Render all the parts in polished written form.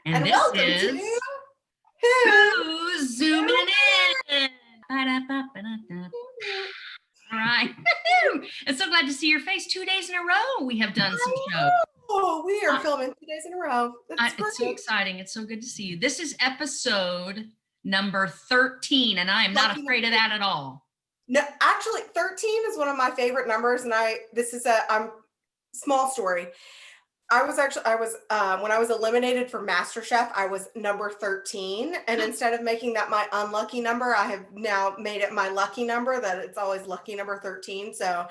And this welcome is to Who's Zooming In? Ba-da-ba-ba-da-da. All right. I'm so glad to see your face. 2 days in a row we have done some shows. Oh, we are filming 2 days in a row. That's great. It's so exciting. It's so good to see you. This is episode number 13, and I am not afraid of that at all. No, actually, 13 is one of my favorite numbers, and this is a small story. I was when I was eliminated from MasterChef, I was number 13, and instead of making that my unlucky number, I have now made it my lucky number, that it's always lucky number 13. So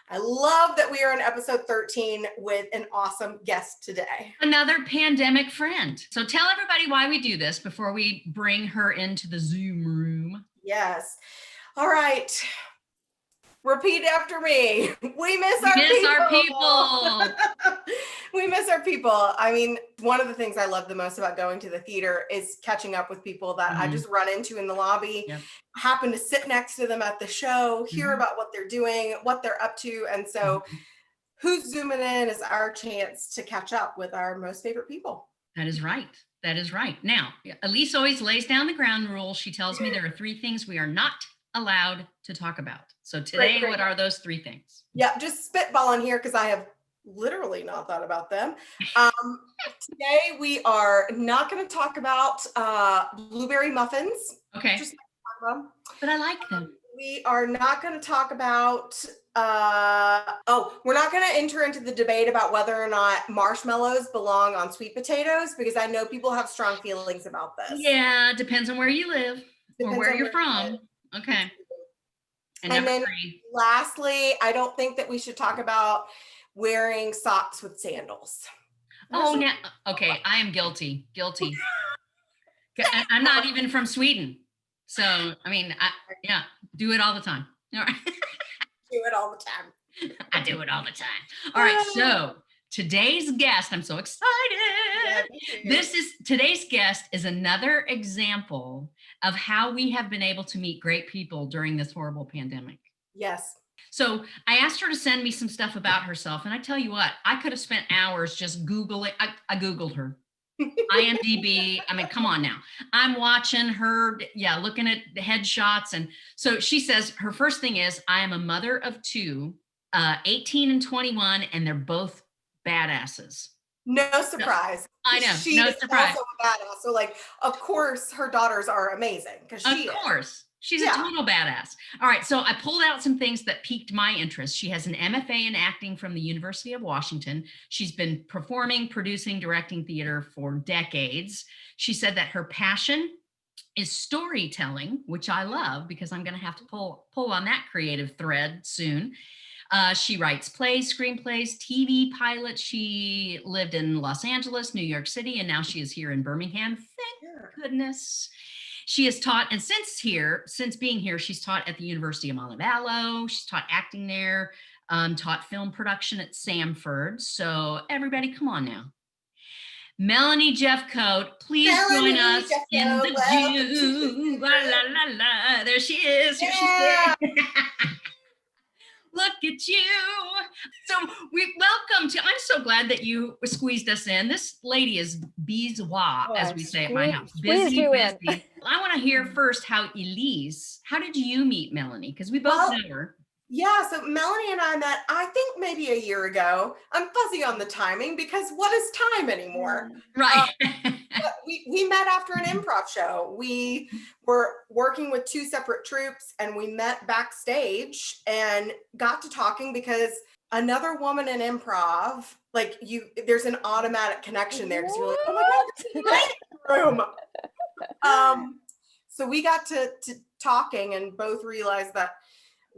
I love that we are in episode 13 with an awesome guest today. Another pandemic friend. So tell everybody why we do this before we bring her into the Zoom room. Yes. All right. Repeat after me. We miss our people. We miss our people. I mean, one of the things I love the most about going to the theater is catching up with people that I just run into in the lobby, happen to sit next to them at the show, hear about what they're doing, what they're up to. And so Who's Zooming In is our chance to catch up with our most favorite people. That is right. That is right. Now, Elise always lays down the ground rules. She tells me there are 3 things we are not allowed to talk about. So today, what are those 3 things? Yeah, just spitballing here because I have literally not thought about them. Today we are not going to talk about blueberry muffins. Okay. But I like them. We are not going to talk about we're not going to enter into the debate about whether or not marshmallows belong on sweet potatoes, because I know people have strong feelings about this. Yeah, depends on where you live or where you're from. Okay. And then 3. Lastly, I don't think that we should talk about wearing socks with sandals. Oh, now, okay. I am guilty. I'm not even from Sweden. So, I mean, do it all the time. All right. Do it all the time. I do it all the time. All right. So today's guest, I'm so excited. Today's guest is another example of how we have been able to meet great people during this horrible pandemic. Yes. So I asked her to send me some stuff about herself. And I tell you what, I could have spent hours just Googling. I Googled her. IMDb. I mean, come on now. I'm watching her, looking at the headshots. And so she says her first thing is, I am a mother of 2, 18 and 21, and they're both badasses. No surprise. So, I know. She is also a badass. So, of course, her daughters are amazing because she is. Of course. She's a total badass. All right. So I pulled out some things that piqued my interest. She has an MFA in acting from the University of Washington. She's been performing, producing, directing theater for decades. She said that her passion is storytelling, which I love because I'm going to have to pull on that creative thread soon. She writes plays, screenplays, TV pilots. She lived in Los Angeles, New York City, and now she is here in Birmingham. Thank goodness. She has taught, and since being here, she's taught at the University of Montevallo. She's taught acting there, taught film production at Samford. So everybody, come on now. Melanie Jeffcoat, please join us in the Zoom. La, la, la, la. There she is. Here she is. Look at you. So I'm so glad that you squeezed us in. This lady is bezois, as we say at my house. Busy. I want to hear first how did you meet Melanie? Because we both know her. Yeah, so Melanie and I met, I think maybe a year ago. I'm fuzzy on the timing because what is time anymore? Right. We met after an improv show. We were working with 2 separate troupes, and we met backstage and got to talking because another woman in improv, there's an automatic connection there because you're like, oh my God, this is my room. So we got to talking and both realized that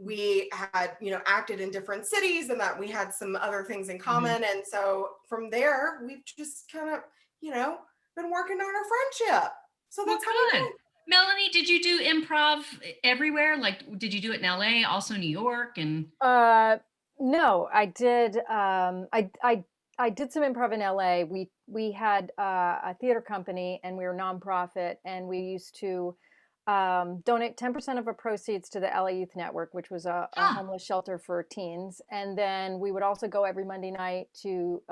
we had, acted in different cities and that we had some other things in common. And so from there, we've just kind of, been working on our friendship. So that's how we. Melanie, did you do improv everywhere? Did you do it in LA, also New York? And no, I did. I did some improv in LA. We had a theater company, and we were nonprofit, and we used to donate 10% of our proceeds to the LA Youth Network, which was a homeless shelter for teens. And then we would also go every Monday night to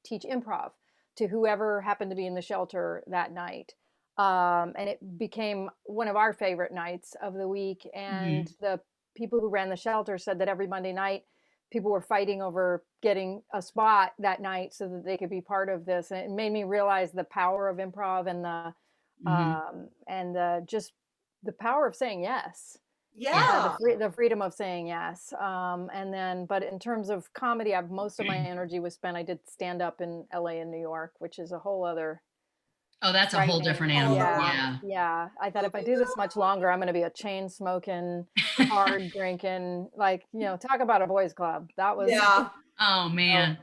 teach improv. to whoever happened to be in the shelter that night. And it became one of our favorite nights of the week. And the people who ran the shelter said that every Monday night, people were fighting over getting a spot that night so that they could be part of this. And it made me realize the power of improv and just the power of saying yes. Yeah. The freedom of saying yes. But in terms of comedy, most of my energy was spent. I did stand up in LA and New York, which is a whole other. Oh, that's a whole different animal. Yeah. I thought if I do this much longer, I'm going to be a chain smoking, hard drinking, like, talk about a boys club. That was. Yeah. Oh man.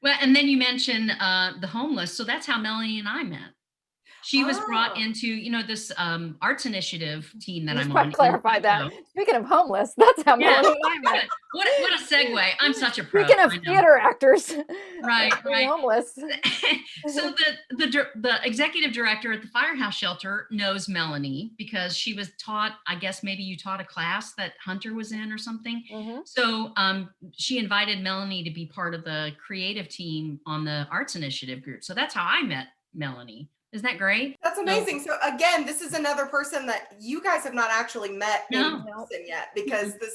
Well, and then you mentioned the homeless. So that's how Melanie and I met. She was brought into, this arts initiative team that I'm on. Clarify that. Speaking of homeless, that's how Melanie and I met. What a segue. I'm such a pro. Speaking of theater actors. Right. Homeless. So the executive director at the Firehouse Shelter knows Melanie because she was taught, I guess maybe you taught a class that Hunter was in or something. So she invited Melanie to be part of the creative team on the arts initiative group. So that's how I met Melanie. Isn't that great? That's amazing. So again, this is another person that you guys have not actually met in person yet, because this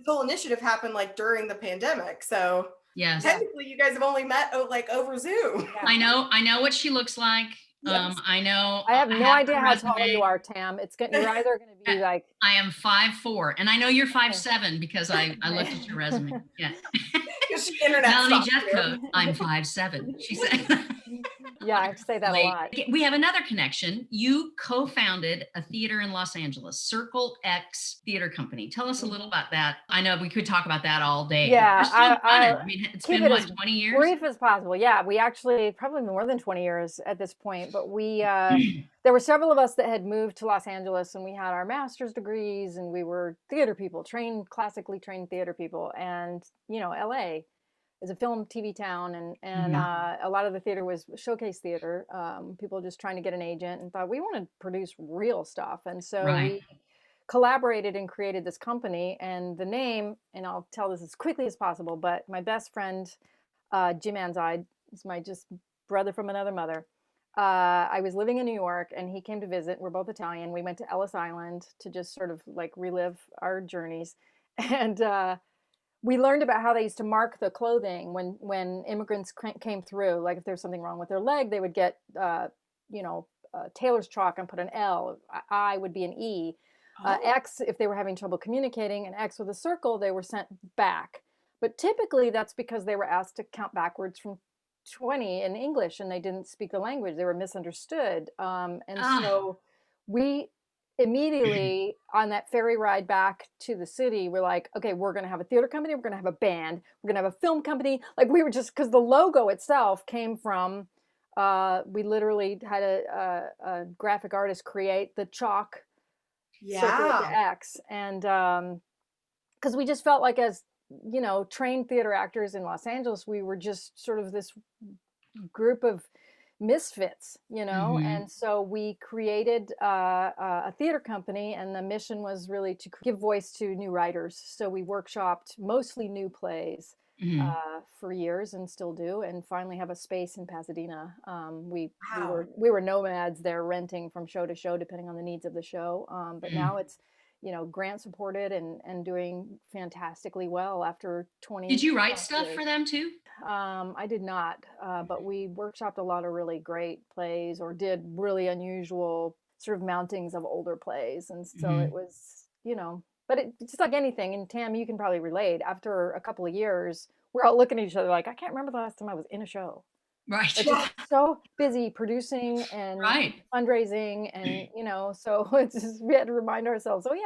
whole initiative happened like during the pandemic. So technically you guys have only met like over Zoom. I know what she looks like. Yes. I know. I have no idea how tall you are, Tam. You're either going to be like. I am 5'4", and I know you're 5'7" because I looked at your resume. Yeah. Melanie Jeffcoat, I'm 5'7", she said. Yeah, I have to say that a lot. We have another connection. You co-founded a theater in Los Angeles, Circle X Theater Company. Tell us a little about that. I know we could talk about that all day. Yeah, it's been what, 20 years? Brief as possible. Yeah, we actually probably more than 20 years at this point. But we there were several of us that had moved to Los Angeles, and we had our master's degrees, and we were theater people, classically trained theater people, and LA is a film TV town, and a lot of the theater was showcase theater, people just trying to get an agent, and thought we want to produce real stuff. And so we collaborated and created this company. And the name, and I'll tell this as quickly as possible, but my best friend, Jim Anzide, is my just brother from another mother. I was living in New York, and he came to visit. We're both Italian. We went to Ellis Island to just sort of like relive our journeys. And we learned about how they used to mark the clothing when immigrants came through. Like if there's something wrong with their leg, they would get, tailor's chalk and put an L. I would be an E. X, if they were having trouble communicating, and X with a circle, they were sent back. But typically that's because they were asked to count backwards from 20 in English, and they didn't speak the language. They were misunderstood. So we immediately on that ferry ride back to the city, we're like, okay, we're going to have a theater company. We're going to have a band. We're going to have a film company. Like we were just, because the logo itself came from, we literally had a graphic artist create the chalk circle to X. And because we just felt like, as trained theater actors in Los Angeles, we were just sort of this group of misfits, and so we created a theater company, and the mission was really to give voice to new writers. So we workshopped mostly new plays for years, and still do, and finally have a space in Pasadena. We were nomads there, renting from show to show depending on the needs of the show, but now it's grant supported and doing fantastically well after 20. Did you write stuff for them too? I did not, but we workshopped a lot of really great plays, or did really unusual sort of mountings of older plays. And so it was, but it's just like anything. And Tam, you can probably relate. After a couple of years, we're all looking at each other like, I can't remember the last time I was in a show. Right. Just so busy producing and fundraising, and so it's just, we had to remind ourselves, we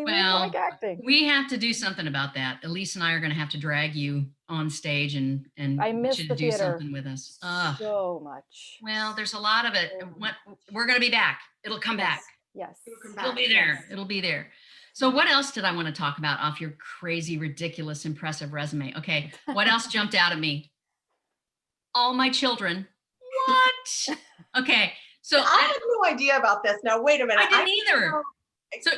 like acting. We have to do something about that. Elise and I are going to have to drag you on stage and I miss the do theater something with us. So much. Well, there's a lot of it. We're going to be back. It'll come back. Yes. It'll be there. It'll be there. So what else did I want to talk about off your crazy, ridiculous, impressive resume? Okay. What else jumped out at me? All my children. What? Okay. So I have no idea about this. Now, wait a minute. I didn't either. So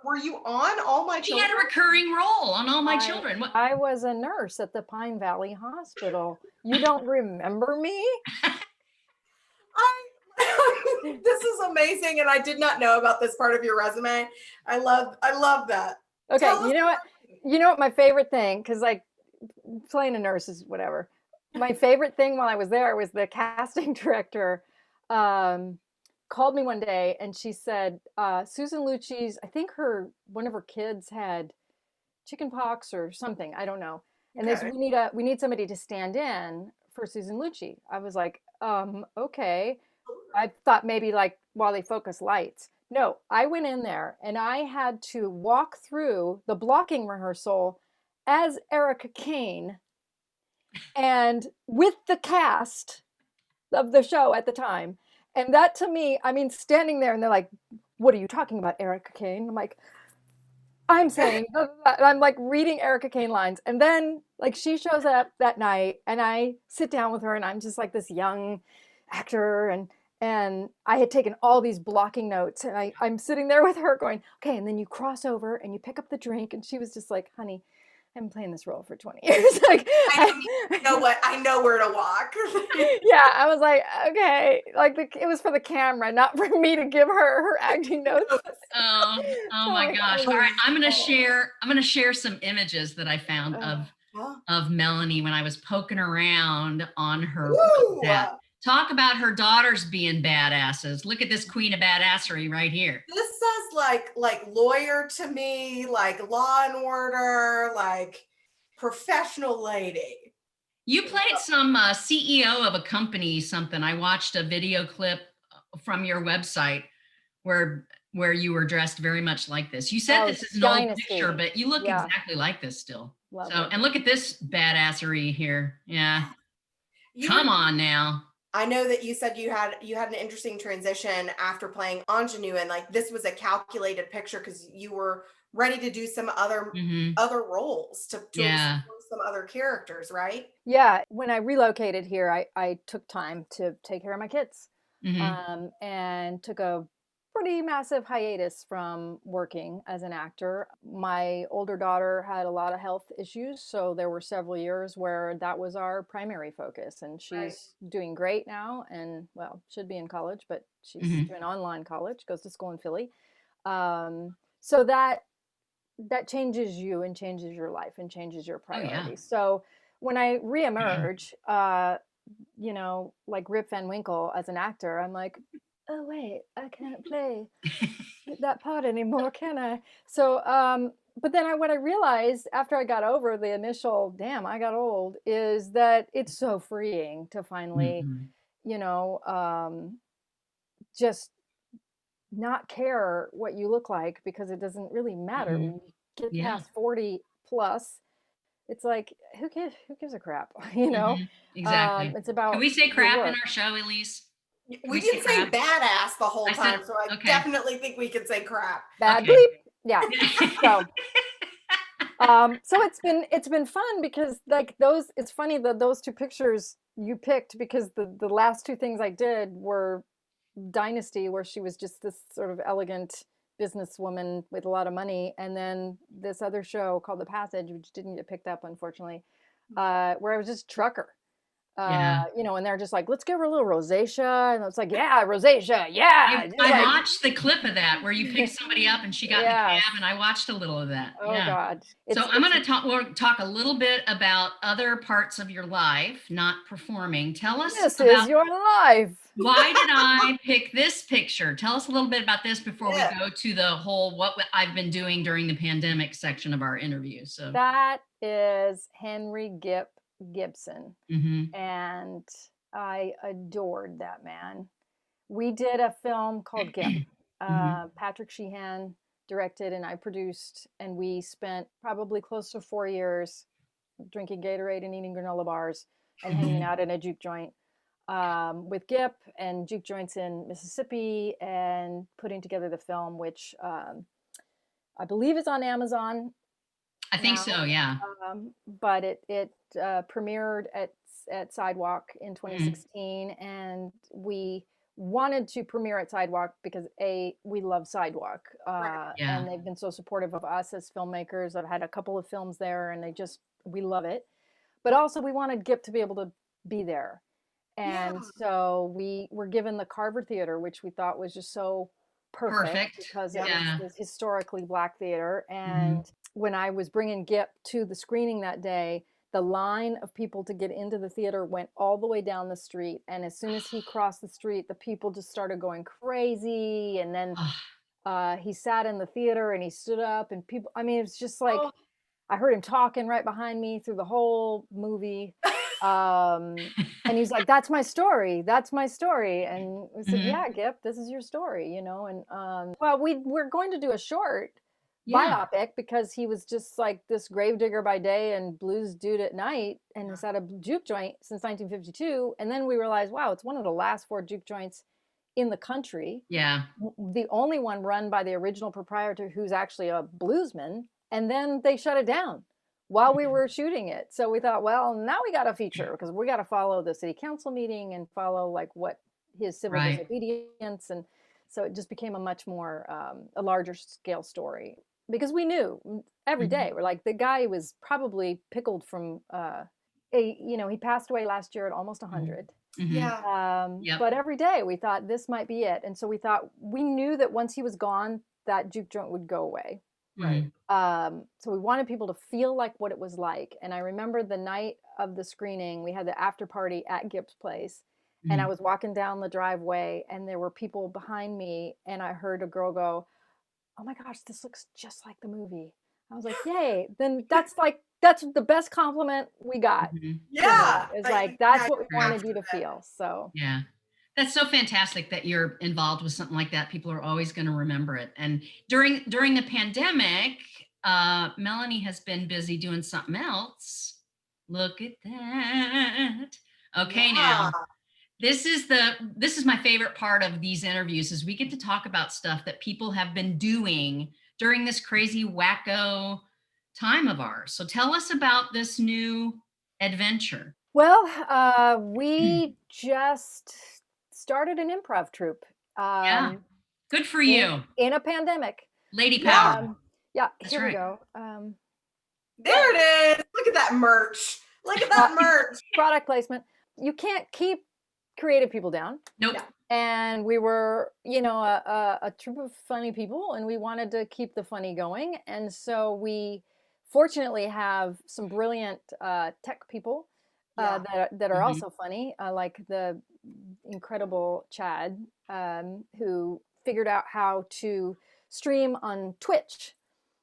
were you on All My Children? She had a recurring role on All My Children. What? I was a nurse at the Pine Valley Hospital. You don't remember me? This is amazing, and I did not know about this part of your resume. I love that. Okay, Tell us you know what? You know what my favorite thing, because like playing a nurse is whatever. My favorite thing while I was there was the casting director called me one day and she said, Susan Lucci's, I think one of her kids had chicken pox or something, I don't know. And they said, we need somebody to stand in for Susan Lucci. I was like, okay. I thought maybe like while they focus lights. No, I went in there and I had to walk through the blocking rehearsal as Erica Kane and with the cast of the show at the time. And that to me, I mean, standing there and they're like, what are you talking about, Erica Kane? I'm like, I'm saying, I'm like reading Erica Kane lines. And then like she shows up that night and I sit down with her and I'm just like this young actor and I had taken all these blocking notes and I'm sitting there with her going, okay, and then you cross over and you pick up the drink. And she was just like, honey, I've been playing this role for 20 years. Like, I know what, I know where to walk. Yeah, I was like, okay, like it was for the camera, not for me to give her acting notes. Oh my gosh. All right, I'm going to share some images that I found of Melanie when I was poking around on her set. Talk about her daughters being badasses. Look at this queen of badassery right here. This says like lawyer to me, like Law and Order, like professional lady. You played some CEO of a company, something. I watched a video clip from your website where you were dressed very much like this. You said this is an old picture, but you look exactly like this still. And look at this badassery here. Yeah. Come on now. I know that you said you had an interesting transition after playing Ingenue, and like this was a calculated picture because you were ready to do some other roles to some other characters, right? Yeah. When I relocated here, I took time to take care of my kids and took a pretty massive hiatus from working as an actor. My older daughter had a lot of health issues, so there were several years where that was our primary focus, and she's doing great now and well, should be in college, but she's doing online college, goes to school in Philly. So that changes you and changes your life and changes your priorities. So when I reemerge, you know, like Rip Van Winkle as an actor, I'm like, oh wait, I can't play that part anymore, can I? So but then what I realized after I got over the initial damn I got old is that it's so freeing to finally you know just not care what you look like, because it doesn't really matter when you get past 40 plus. It's like, who gives a crap, you know? Exactly. It's about, can we say crap in our show, Elise? We didn't say badass the whole time, so I definitely think we could say crap. Bad bleep. Yeah. So so it's been fun because like it's funny that those two pictures you picked, because the last two things I did were Dynasty, where she was just this sort of elegant businesswoman with a lot of money, and then this other show called The Passage, which didn't get picked up unfortunately, where I was just trucker. You know, and they're just like, let's give her a little rosacea, and it's like, yeah, rosacea, yeah. I watched the clip of that where you picked somebody up and she got in the cab, and I watched a little of that. Oh God. So I'm going to talk a little bit about other parts of your life, not performing. Tell us this is your life. Why did I pick this picture? Tell us a little bit about this before we go to the whole what I've been doing during the pandemic section of our interview. So that is Henry Gipp Gibson, and I adored that man. We did a film called Gipp. Patrick Sheehan directed and I produced, and we spent probably close to 4 years drinking Gatorade and eating granola bars and hanging out in a juke joint with Gipp and juke joints in Mississippi, and putting together the film, which I believe is on Amazon. I think so, yeah. But it premiered at Sidewalk in 2016, and we wanted to premiere at Sidewalk because we love Sidewalk, and they've been so supportive of us as filmmakers. I've had a couple of films there, and we love it. But also we wanted Gipp to be able to be there, And so we were given the Carver Theater, which we thought was just so perfect Perfect. because it was Yeah. this historically Black theater. Mhm. And when I was bringing Gipp to the screening that day, the line of people to get into the theater went all the way down the street. And as soon as he crossed the street, the people just started going crazy. And then he sat in the theater and he stood up and people, I mean, it's just like, Oh. I heard him talking right behind me through the whole movie. And he's like, that's my story. That's my story. And we said, Mhm. yeah, Gipp, this is your story, you know? And well, we're going to do a short Yeah. biopic because he was just like this gravedigger by day and blues dude at night and has had a juke joint since 1952. And then we realized, wow, it's one of the last 4 juke joints in the country. Yeah. The only one run by the original proprietor who's actually a bluesman. And then they shut it down while we were shooting it. So we thought, well, now we got a feature because we got to follow the city council meeting and follow like what his civil Right. disobedience. And so it just became a much more, a larger scale story because we knew every day, we're like, the guy was probably pickled from, he passed away last year at almost 100. Mhm. Yeah. Yep. But every day we thought this might be it. And so we thought, we knew that once he was gone, that juke joint would go away. Right. So we wanted people to feel like what it was like. And I remember the night of the screening, we had the after party at Gipp's place. And I Mhm. was walking down the driveway and there were people behind me. And I heard a girl go, oh my gosh, this looks just like the movie. I was like, yay. Then that's the best compliment we got. Mhm. Yeah. It's like, that's what we you're wanted you to absolutely feel. So Yeah. That's so fantastic that you're involved with something like that. People are always going to remember it. And during the pandemic, Melanie has been busy doing something else. Look at that. Okay, Yeah. now this is my favorite part of these interviews is we get to talk about stuff that people have been doing during this crazy wacko time of ours. So tell us about this new adventure. well, we just started an improv troupe Yeah. Good for in you. in a pandemic. Lady Yeah. power. Yeah, That's here we right. go. There it is. Look at that merch. Look at that merch. Product placement. You can't keep creative people down. Nope. Yeah. And we were, a troupe of funny people, and we wanted to keep the funny going. And so we fortunately have some brilliant tech people Yeah. that are Mhm. also funny, like the incredible Chad, who figured out how to stream on Twitch.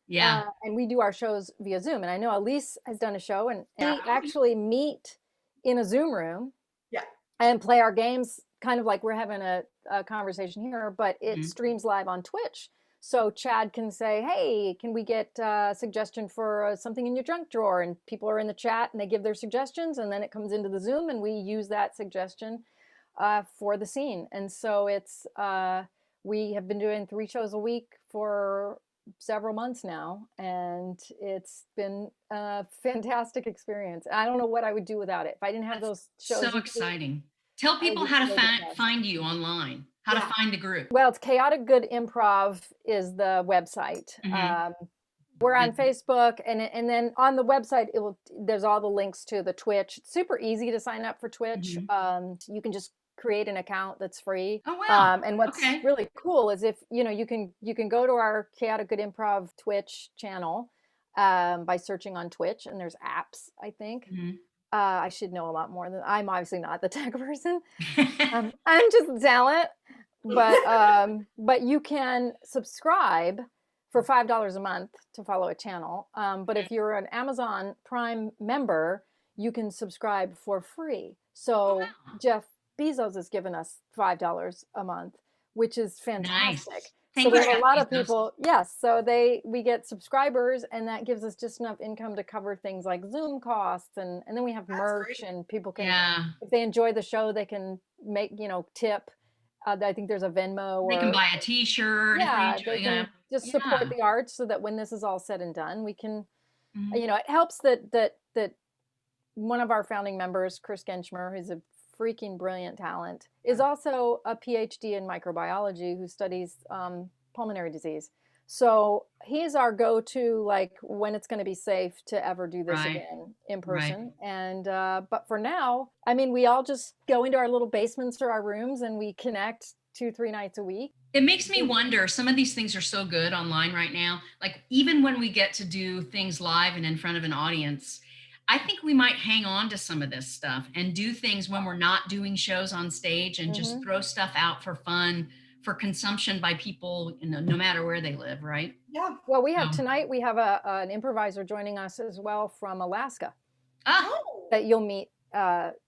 Yeah. And we do our shows via Zoom. And I know Elise has done a show, and Yeah. we actually meet in a Zoom room Yeah. and play our games kind of like we're having a conversation here, but it Mhm. streams live on Twitch. So Chad can say, hey, can we get a suggestion for something in your junk drawer? And people are in the chat and they give their suggestions, and then it comes into the Zoom and we use that suggestion for the scene. And so we have been doing 3 shows a week for several months now, and it's been a fantastic experience. I don't know what I would do without it. If I didn't have those shows So each week, exciting. Tell I would people be how to so depressed. find you online, how to Yeah. find the group. Well, it's Chaotic Good Improv is the website. Mhm. We're on And- Facebook, and then on the website there's all the links to the Twitch. It's super easy to sign up for Twitch. Mhm. You can just create an account that's free. Oh, wow. And what's Okay. really cool is if you can go to our Chaotic Good Improv Twitch channel by searching on Twitch, and there's apps, I think. Mhm. I should know a lot more than I'm obviously not the tech person. I'm just the talent, but you can subscribe for $5 a month to follow a channel. But if you're an Amazon Prime member, you can subscribe for free. So Wow. Jeff Bezos has given us $5 a month, which is fantastic. Nice. So Thank we you, have a lot of Bezos. people, yes. So we get subscribers, and that gives us just enough income to cover things like Zoom costs, and then we have That's merch, great. and people can, Yeah. if they enjoy the show, they can make tip. I think there's a Venmo They can or buy a t-shirt if they yeah, enjoy, they can just support yeah. the arts so that when this is all said and done, we can, Mhm. it helps that one of our founding members, Chris Genschmer, who's a freaking brilliant talent, is also a PhD in microbiology who studies pulmonary disease. So he's our go-to, like when it's going to be safe to ever do this Right. again in Right. person. And but for now, I mean, we all just go into our little basements or our rooms and we connect 2-3 nights a week. It makes me wonder, some of these things are so good online right now. Like even when we get to do things live and in front of an audience, I think we might hang on to some of this stuff and do things when we're not doing shows on stage and just throw stuff out for fun, for consumption by people, no matter where they live, right? Yeah. Well, we have So, tonight, we have an improviser joining us as well from Alaska Oh, that you'll meet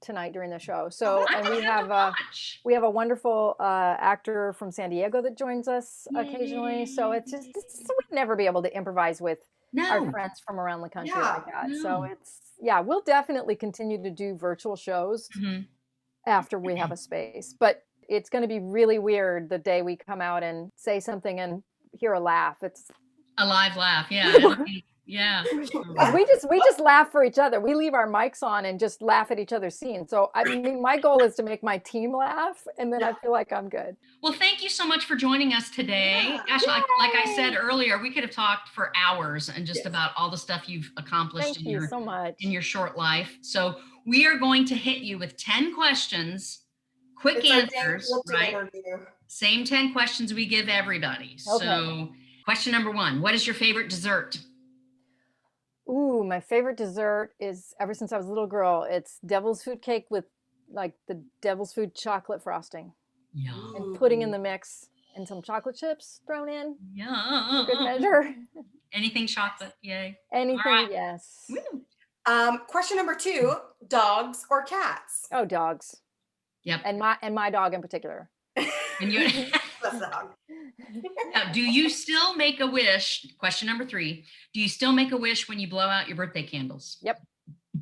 tonight during the show. So, I'm and gonna we have have to watch. we have a wonderful actor from San Diego that joins us occasionally. So we'd never be able to improvise with our No, friends from around the country Yeah. like that. So no. yeah, we'll definitely continue to do virtual shows Mhm. after we have a space. But it's going to be really weird the day we come out and say something and hear a laugh. It's A live laugh, yeah. Yeah. we just laugh for each other. We leave our mics on and just laugh at each other's scenes. So I mean, my goal is to make my team laugh, and then I feel like I'm good. Well, thank you so much for joining us today. Yeah. Gosh, like I Yay! said earlier, we could have talked for hours and just Yes. about all the stuff you've accomplished Thank you so much. in your short life. So we are going to hit you with 10 questions, quick It's our dang answers, Lipton right? interview. Same 10 questions we give everybody. Okay. So question number 1, what is your favorite dessert? Ooh, my favorite dessert is ever since I was a little girl. It's devil's food cake with like the devil's food chocolate frosting Yum. and pudding in the mix and some chocolate chips thrown in for good Yum. measure. Anything chocolate, yay. Anything, right. yes. Woo. Question number 2, dogs or cats? Oh, dogs. Yep. And my dog in particular. And you That's the dog. Now, do you still make a wish? Question number 3. Do you still make a wish when you blow out your birthday candles? Yep.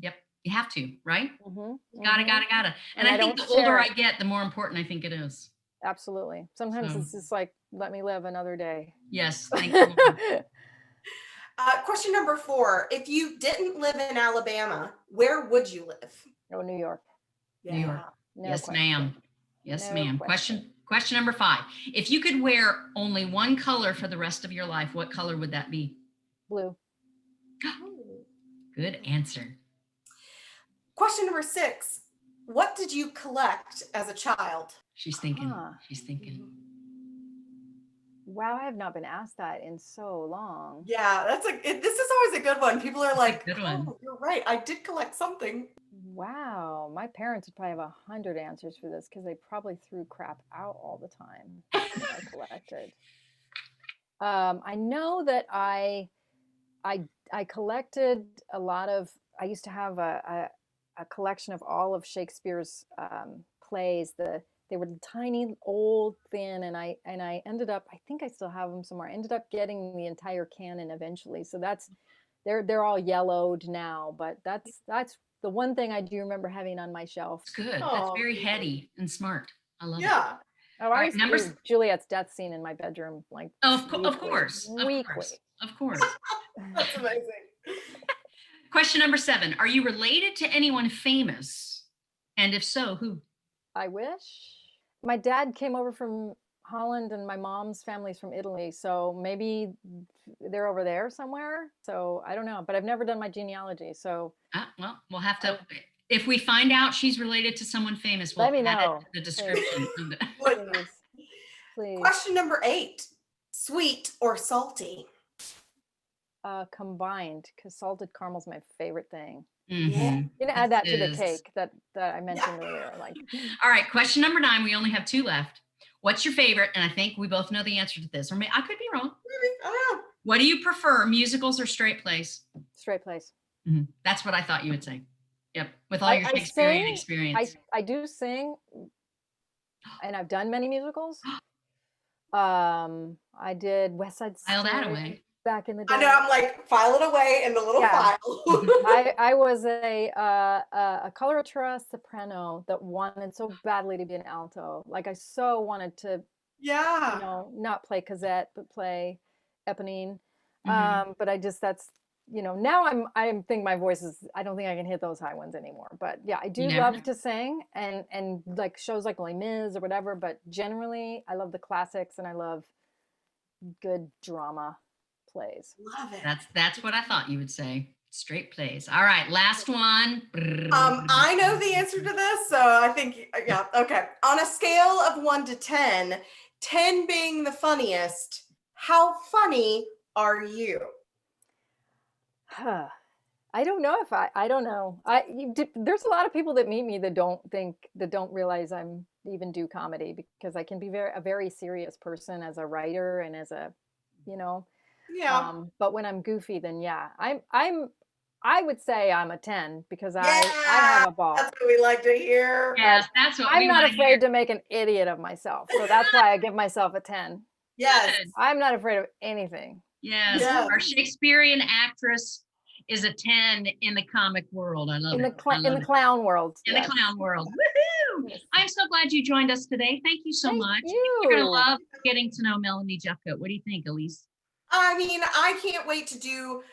Yep. You have to, right? Mm-hmm. Gotta. And And I I think don't the older share I it. get, the more important I think it is. Absolutely. Sometimes So- it's just like, let me live another day. Yes. Thank you. Question number 4, if you didn't live in Alabama, where would you live? Oh, New York. New York. No Yes, question. ma'am. Yes, No ma'am. Question number 5. If you could wear only one color for the rest of your life, what color would that be? Blue. Good answer. Question number 6, what did you collect as a child? She's thinking. Huh. She's thinking. Wow, I have not been asked that in so long. Yeah, this is always a good one. People are like, good one. oh, you're right. I did collect something. Wow, my parents would probably have 100 answers for this because they probably threw crap out all the time that I collected. I know that I collected a lot of. I used to have a collection of all of Shakespeare's plays. They were tiny, old, thin, and I ended up. I think I still have them somewhere. I ended up getting the entire canon eventually. So they're all yellowed now, but that's the one thing I do remember having on my shelf. It's good. That's Oh, very heady and smart. I love it. Yeah. Oh, right, I used to number do Juliet's death scene in my bedroom, like Of weekly. course. Of Weekly. course. Of course. That's amazing. Question number 7. Are you related to anyone famous? And if so, who? I wish. My dad came over from Holland and my mom's family's from Italy, so maybe they're over there somewhere. So I don't know, but I've never done my genealogy, so Well, we'll have to. If we find out she's related to someone famous, we'll let me add know. it to the description. of the- Please. Please. Question number 8, sweet or salty? Combined, because salted caramel's my favorite thing. Mhm. You can add that It to the is. cake that I mentioned earlier. Like, All right. Question number 9. We only have 2 left. What's your favorite? And I think we both know the answer to this, or I could be wrong. Maybe. I don't know. What do you prefer, musicals or straight plays? straight place. That's what I thought you would say. Yep. With all your I Shakespearean sing, experience. I do sing, and I've done many musicals. I did West Side File that Story away. back in the day. I know. I'm like, file it away in the little Yeah. file. I was a coloratura soprano that wanted so badly to be an alto. Like I so wanted to, Yeah. not play Cosette but play Eponine. Mhm. But now I think my voice is. I don't think I can hit those high ones anymore. But yeah, I do You never love know. to sing and like shows like Les Mis or whatever. But generally, I love the classics and I love good drama plays. Love it. That's what I thought you would say. Straight plays. All right, last one. I know the answer to this, so I think, yeah, okay. On a scale of 1 to 10, 10 being the funniest, how funny are you? I don't know if I don't know. There's a lot of people that meet me that don't realize I'm even do comedy, because I can be a very serious person as a writer and as a, you know, Yeah. but when I'm goofy, then yeah, I would say I'm a 10, because I Yeah, have a ball. that's what we like to hear. Yes, that's what I'm we not wanna afraid hear. to make an idiot of myself. So that's why I give myself a 10. Yes. Good. I'm not afraid of anything. Yes. Yes. Our Shakespearean actress is a 10 in the comic world. I love In it. the in the clown world. In yes. the clown world. Woohoo! Yes. I'm so glad you joined us today. Thank you so Thank much. you. You're gonna love getting to know Melanie Jeffcoat. What do you think, Elise? I mean, I can't wait to do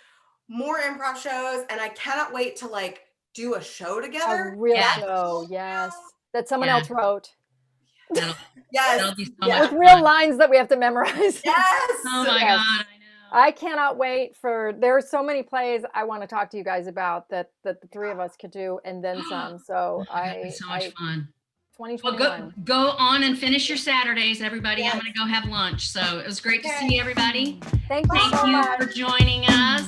more improv shows, and I cannot wait to like do a show A together. real Yes. show, yes. That someone Yeah. else wrote. That'll Yes. be so Yeah. much With real fun. lines that we have to memorize. Yes. Oh my Yes. God, I know. I cannot wait there are so many plays I want to talk to you guys about that the three of us could do, and then some. So That'd be so much fun. Well, 2021. go on and finish your Saturdays, everybody. Yes. I'm gonna go have lunch. So it was great to Okay. see everybody. Thank you Thank so you much. for joining us.